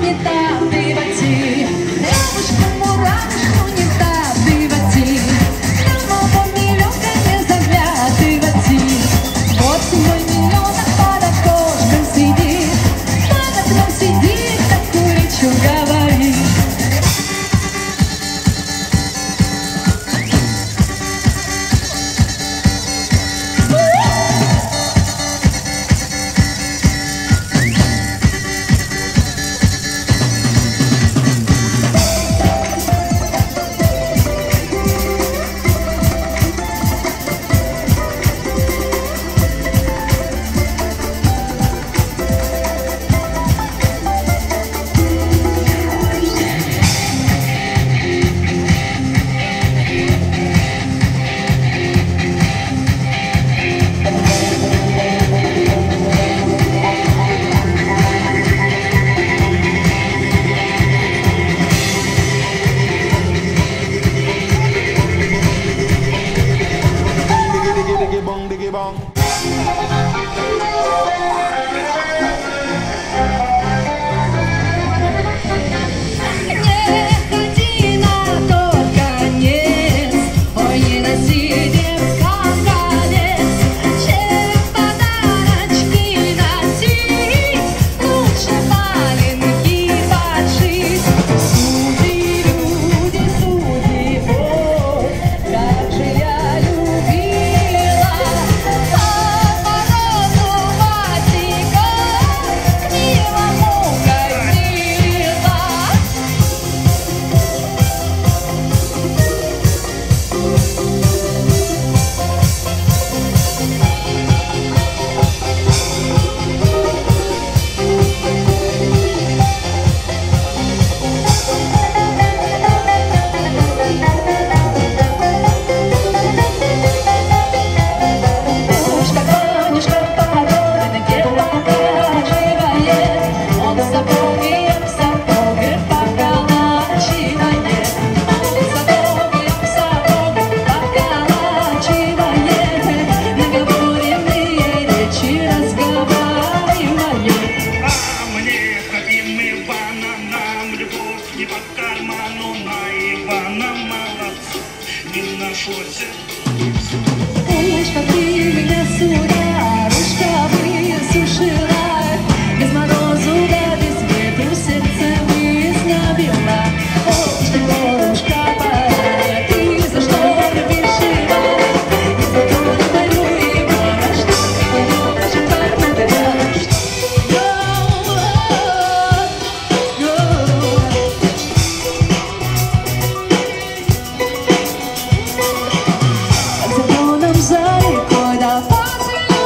не так ты води, рамушку не так ты води, прямо миллионка не загляд ты води. Вот мой миллионок под окошком сидит, под окном сидит, такую речью говорит. Diggy bong. Не ходи на тот конец, ой, не носи детка колец, чем подарочки носить, лучше валенки подшить. Суди, люди, суди, ой, как же я любила морозу Васика, к милому катила. Пушка, конюшка, погода, на гербах покачивает, он в сапоге, я в сапоге, поколачивает. Он в сапоге, я в сапоге, поколачивает. Наговоренные речи разговаривает. А мне хотим Ивана, нам любовь не по карману, на Ивана молодца не нашлось. Пушка, ты меня сюда, ручка высушила, без морозу да без ветру сердце вызнобила. Пушка, полушка, пора, ты за что любишь его? Я за то люблю его, а что ты можешь так надоешь? За доном, за рекой, да поцелуй.